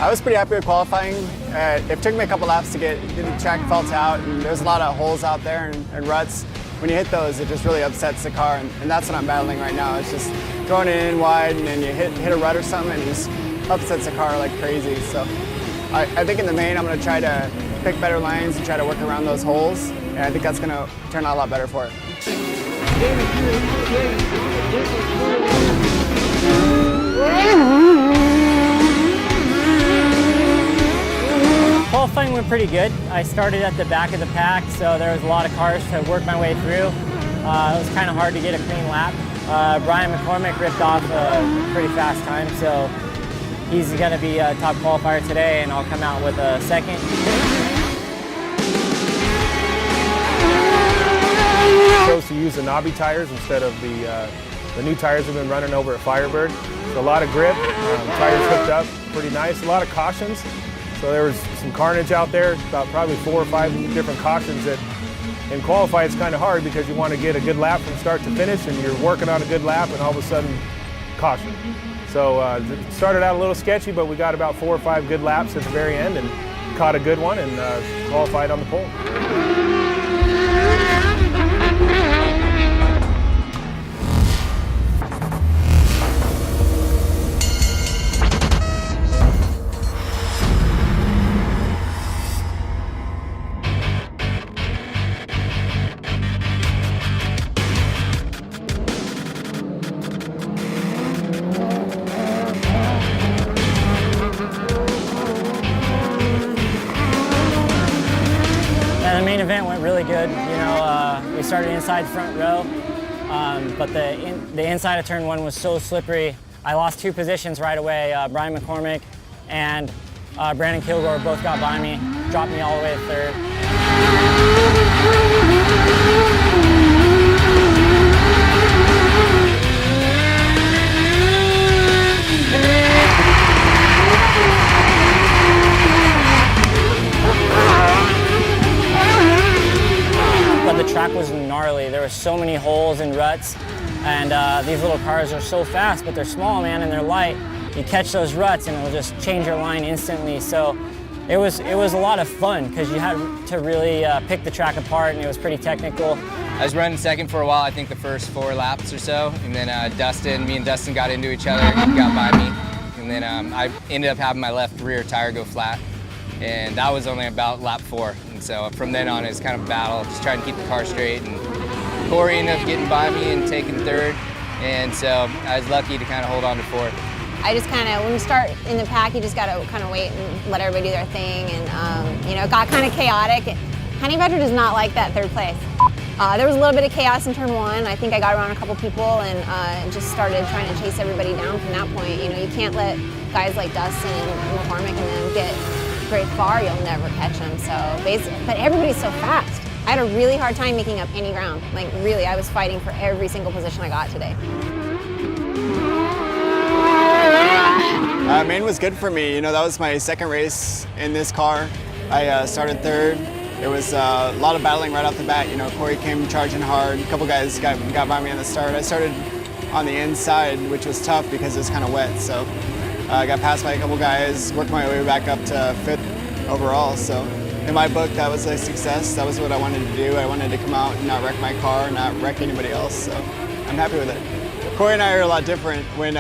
I was pretty happy with qualifying. It took me a couple laps to get the track felt out, and there's a lot of holes out there and ruts. When you hit those, it just really upsets the car, and that's what I'm battling right now. It's just throwing it in wide, and then you hit a rut or something, and it just upsets the car like crazy. So I think in the main, I'm going to try to pick better lines and try to work around those holes, and I think that's going to turn out a lot better for it. Qualifying went pretty good. I started at the back of the pack, so there was a lot of cars to work my way through. It was kind of hard to get a clean lap. Brian McCormick ripped off a pretty fast time, so he's going to be a top qualifier today, and I'll come out with a second. Chose to use the knobby tires instead of the new tires have been running over at Firebird. So a lot of grip, tires hooked up, pretty nice. A lot of cautions. So there was some carnage out there, about probably 4 or 5 different cautions that in qualify it's kind of hard because you want to get a good lap from start to finish and you're working on a good lap and all of a sudden caution. So it started out a little sketchy, but we got about 4 or 5 good laps at the very end and caught a good one and qualified on the pole. The main event went really good. You know, we started inside front row, but the inside of turn 1 was so slippery. I lost 2 positions right away. Brian McCormick and Brandon Kilgore both got by me, dropped me all the way to 3rd. But the track was gnarly. There were so many holes and ruts, and these little cars are so fast, but they're small, man, and they're light. You catch those ruts and it'll just change your line instantly. So it was a lot of fun because you had to really pick the track apart, and it was pretty technical. I was running second for a while, I think the first 4 laps or so, and then me and Dustin got into each other and got by me. And then I ended up having my left rear tire go flat, and that was only about lap 4. And so from then on, it was kind of a battle, just trying to keep the car straight. And Corey ended up getting by me and taking 3rd, and so I was lucky to kind of hold on to 4th. I just kind of, when we start in the pack, you just got to kind of wait and let everybody do their thing. And, you know, it got kind of chaotic. Honey Badger does not like that 3rd place. There was a little bit of chaos in turn 1. I think I got around a couple people and just started trying to chase everybody down from that point. You know, you can't let guys like Dustin and McCormick and them get great far. You'll never catch them. So basically, but everybody's so fast. I had a really hard time making up any ground. Like really, I was fighting for every single position I got today. Maine was good for me. You know, that was my 2nd race in this car. I started 3rd. It was a lot of battling right off the bat. You know, Corey came charging hard. A couple guys got by me on the start. I started on the inside, which was tough because it was kind of wet. So I got passed by a couple guys, worked my way back up to 5th overall. So in my book, that was a success. That was what I wanted to do. I wanted to come out and not wreck my car, not wreck anybody else. So I'm happy with it. Corey and I are a lot different. When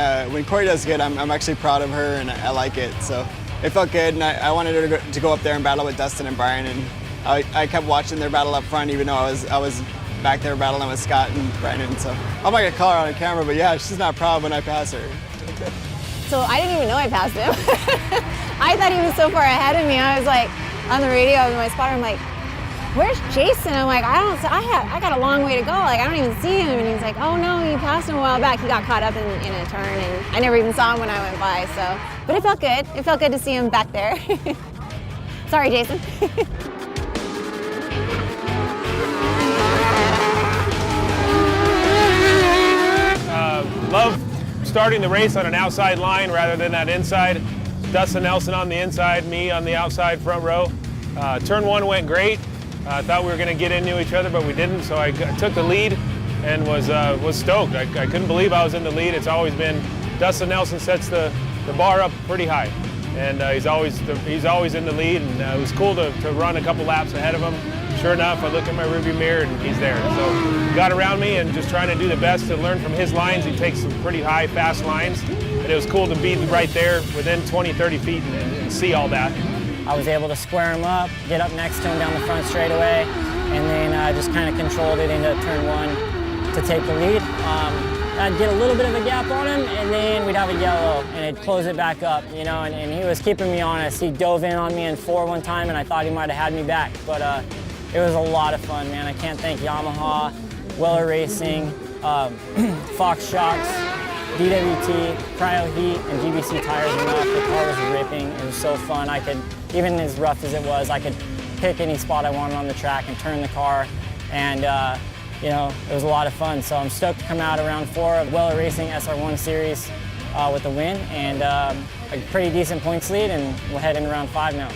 Corey does good, I'm actually proud of her and I like it. So it felt good, and I wanted her to go up there and battle with Dustin and Brian. And I kept watching their battle up front, even though I was back there battling with Scott and Brandon. So I'm not gonna call her on camera, but yeah, she's not proud when I pass her. So I didn't even know I passed him. I thought he was so far ahead of me. I was like on the radio with my spotter. I'm like, "Where's Jason?" I'm like, I got a long way to go. Like I don't even see him. And he's like, "Oh no, you passed him a while back." He got caught up in a turn, and I never even saw him when I went by. So, but it felt good. It felt good to see him back there. Sorry, Jason. Love starting the race on an outside line rather than that inside. Dustin Nelson on the inside, me on the outside front row. Turn 1 went great. I thought we were going to get into each other, but we didn't. So I took the lead and was stoked. I couldn't believe I was in the lead. It's always been Dustin Nelson sets the bar up pretty high, and he's always in the lead, and it was cool to run a couple laps ahead of him. Sure enough, I look in my rearview mirror and he's there. So he got around me and just trying to do the best to learn from his lines. He takes some pretty high, fast lines, and it was cool to be right there within 20, 30 feet and see all that. I was able to square him up, get up next to him down the front straightaway, and then just kind of controlled it into turn one to take the lead. I'd get a little bit of a gap on him, and then we'd have a yellow, and it'd close it back up, you know, and he was keeping me honest. He dove in on me in 4 one time, and I thought he might have had me back, but it was a lot of fun, man. I can't thank Yamaha, Weller Racing, Fox Shocks, DWT, Cryo Heat, and GBC tires enough. The car was ripping. It was so fun. I could, even as rough as it was, I could pick any spot I wanted on the track and turn the car, and you know, it was a lot of fun. So I'm stoked to come out around 4 of Weller Racing SR1 Series with the win and a pretty decent points lead, and we'll head into round 5 now.